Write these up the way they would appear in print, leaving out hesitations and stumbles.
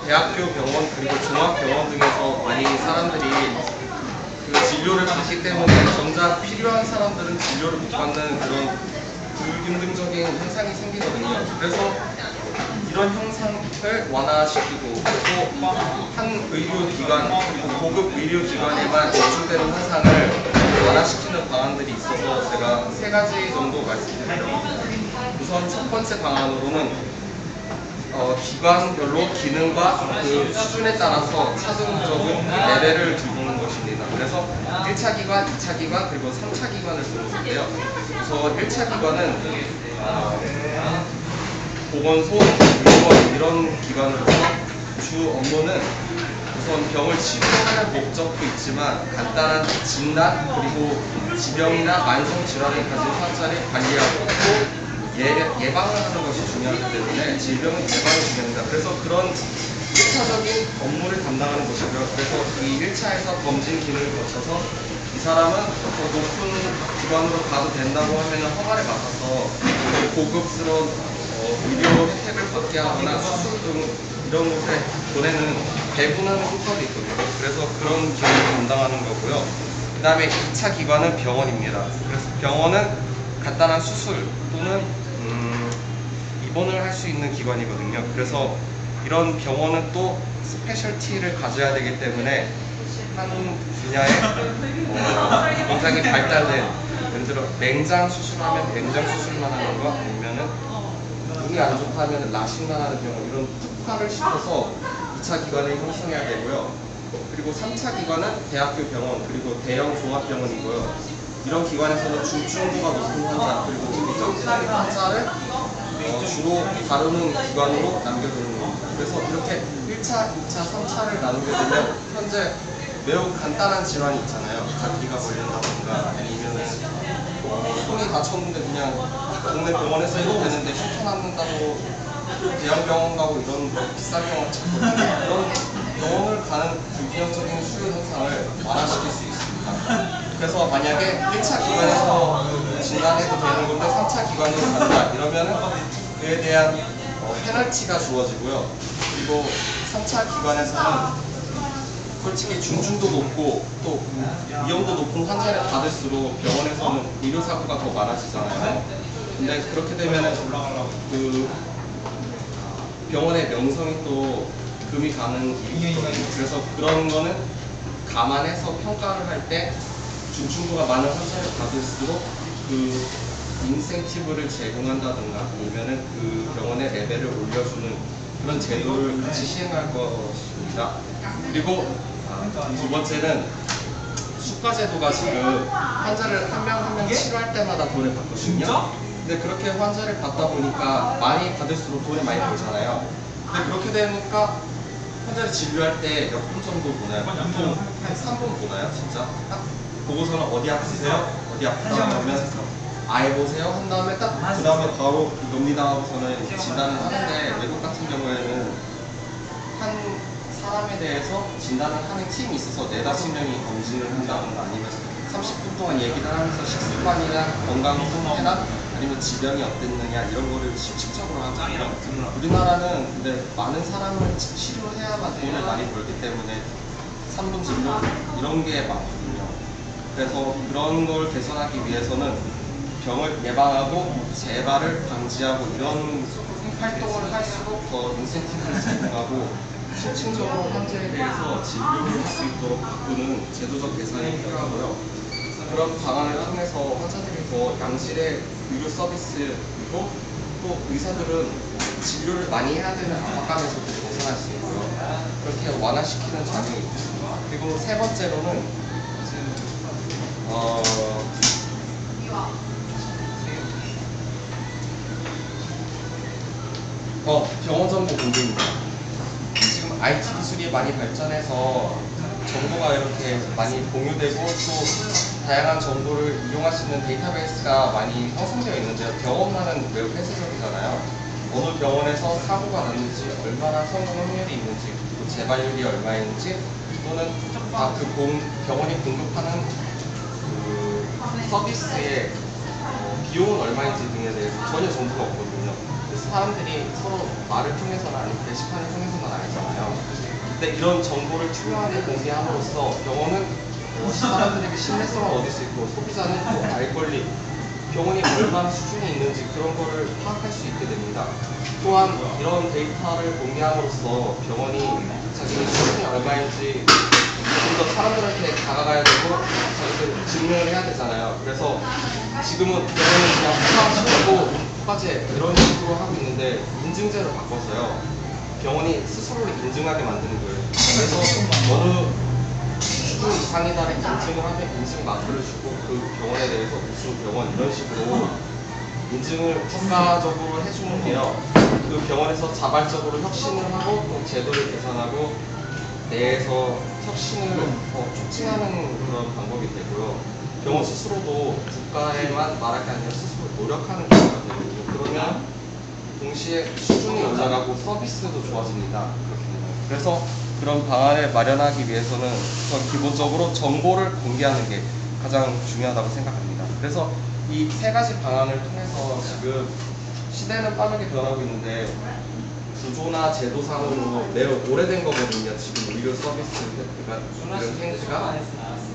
대학교 병원 그리고 종합병원 등에서 많이 사람들이 그 진료를 받기 때문에 정작 필요한 사람들은 진료를 못 받는 그런 불균등적인 현상이 생기거든요. 그래서 이런 현상을 완화시키고 또 한 의료기관 그리고 고급 의료기관에만 집중되는 현상을 완화시키는 방안들이 있어서 제가 3가지 정도 말씀드리려고 합니다. 우선 첫 번째 방안으로는 기관별로 기능과 그 수준에 따라서 차등적인 레벨을 두는 것입니다. 그래서 1차 기관, 2차 기관, 그리고 3차 기관을 두는 건데요. 우선 1차 기관은 보건소, 의료원 이런 기관으로서 주 업무는 우선 병을 치료할 목적도 있지만 간단한 진단 그리고 지병이나 만성 질환을 가진 환자를 관리하고 또 예방을 하는 것이 중요하기 때문에 질병의 예방이 중요합니다. 그래서 그런 1차적인 업무를 담당하는 것이고요. 그래서 이 1차에서 검진 기능을 거쳐서 이 사람은 더 높은 기관으로 가도 된다고 하면 허가를 받아서 고급스러운 의료 혜택을 받게 하거나 수술 등 이런 곳에 보내는 배분하는 효과도 있거든요. 그래서 그런 기능을 담당하는 거고요. 그 다음에 2차 기관은 병원입니다. 그래서 병원은 간단한 수술 또는 입원을 할 수 있는 기관이거든요. 그래서 이런 병원은 또 스페셜티를 가져야 되기 때문에 한 분야에 굉장히 발달된, 예를 들어 맹장 수술하면 맹장 수술만 하는 거, 아니면은 눈이 안 좋다면 라식만 하는 병원, 이런 특화를 시켜서 2차 기관을 형성해야 되고요. 그리고 3차 기관은 대학교 병원 그리고 대형 종합병원이고요. 이런 기관에서는 중증도가 높은 환자 그리고 중증도의 환자를 주로 다루는 기관으로 남겨두는 겁니다. 그래서 이렇게 1차, 2차, 3차를 나누게 되면 현재 매우 간단한 질환이 있잖아요. 감기가 걸린다던가 아니면 손이 다쳤는데 그냥 동네 병원에서 해도 되는데 흉터 났는다고 대형병원 가고 이런 비싼 병원 찾거든요. 그런 병원을 가는 불균형적인 수요 현상을 완화시킬 수 있습니다. 그래서 만약에 1차 기관에서 진단해도 되는 건데 3차 기관으로 간다 이러면은 그에 대한 페널티가 주어지고요. 그리고 3차 기관에서는 솔직히 중증도 높고 또 위험도 높은 환자를 받을수록 병원에서는 의료사고가 더 많아지잖아요. 근데 그렇게 되면은 그 병원의 명성이 또 금이 가는 일이거든요. 그래서 그런 거는 감안해서 평가를 할 때 중증도가 많은 환자를 받을수록 그 인센티브를 제공한다든가 아니면은 그 병원의 레벨을 올려주는 그런 제도를 같이 시행할 것입니다. 그리고 두 번째는 수가 제도가 지금 환자를 한 명 한 명 치료할 때마다 돈을 받거든요. 근데 그렇게 환자를 받다 보니까 많이 받을수록 돈을 많이 벌잖아요. 근데 그렇게 되니까 환자를 진료할 때 몇 분 정도 보나요? 보통 한 3분 보나요? 진짜? 딱 보고서는 어디 아프세요? 어디 아프다고 하면 아예 보세요 한 다음에 딱 그 다음에 바로 논리당하고서는 진단을 하는데 외국 같은 경우에는 한 사람에 대해서 진단을 하는 팀이 있어서 4~5명이 검진을 한다던가 아니면 30분 동안 얘기를 하면서 식습관이나 건강 상태나 아니면 지병이 어땠느냐 이런 거를 실질적으로 하잖아요. 우리나라는 근데 많은 사람을 치료해야만 돈을 많이 벌기 때문에 3분 진료 이런 게 많거든요. 그래서 그런 걸 개선하기 위해서는 병을 예방하고 재발을 방지하고 이런 활동을 할수록 더 인센티브를 제공하고 실질적으로 환자에 대해서 진료를 할 수 있도록 바꾸는 제도적 개선이 필요하고요. 그런 방안을 통해서 환자들이 더 양질의 의료 서비스이고 또 의사들은 진료를 많이 해야 되는 압박감에서도 벗어날 수 있고요. 그렇게 완화시키는 작용이 있습니다. 그리고 세 번째로는 병원 정보 공개입니다. 지금 IT 기술이 많이 발전해서 정보가 이렇게 많이 공유되고 또 다양한 정보를 이용할 수 있는 데이터베이스가 많이 형성되어 있는데요. 병원만은 매우 폐쇄적이잖아요. 어느 병원에서 사고가 났는지, 얼마나 성공 확률이 있는지, 또 재발률이 얼마인지, 또는 병원이 공급하는 그 서비스의 비용은 얼마인지 등에 대해서 전혀 정보가 없거든요. 그래서 사람들이 서로 말을 통해서나 아니면 게시판을 통해서만 알잖아요. 근데 이런 정보를 투명하게 공개함으로써 병원은 사람들에게 신뢰성을 얻을 수 있고 소비자는 또 알 권리, 병원이 얼마나 수준이 있는지 그런 거를 파악할 수 있게 됩니다. 또한 이런 데이터를 공개함으로써 병원이 자기의 수준이 얼마인지 좀 더 사람들한테 다가가야 되고 자기들 증명을 해야 되잖아요. 그래서 지금은 병원은 그냥 허가시키고 허가제 이런 식으로 하고 있는데 인증제로 바꿔서요. 병원이 스스로를 인증하게 만드는 거예요. 그래서 어느 수준 이상이다를 인증을 하면 인증 마크를 주고 그 병원에 대해서 무슨 병원 이런 식으로 인증을 국가적으로 해주는데요. 그 병원에서 자발적으로 혁신을 하고 또 제도를 개선하고 내에서 혁신을 촉진하는 그런 방법이 되고요. 병원 스스로도 국가에만 말할 게 아니라 스스로 노력하는 경우가 되거든요. 그러면 동시에 수준이 올라가고 서비스도 좋아집니다. 그렇게 되면. 그래서 그런 방안을 마련하기 위해서는 우선 기본적으로 정보를 공개하는 게 가장 중요하다고 생각합니다. 그래서 이 세 가지 방안을 통해서 지금 시대는 빠르게 변하고 있는데 구조나 제도상으로 매우 오래된 거거든요. 지금 의료 서비스 이런 행지가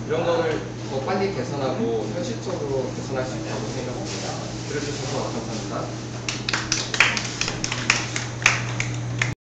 이런 거를 더 빨리 개선하고 현실적으로 개선할 수 있다고 생각합니다. 들어주셔서 감사합니다.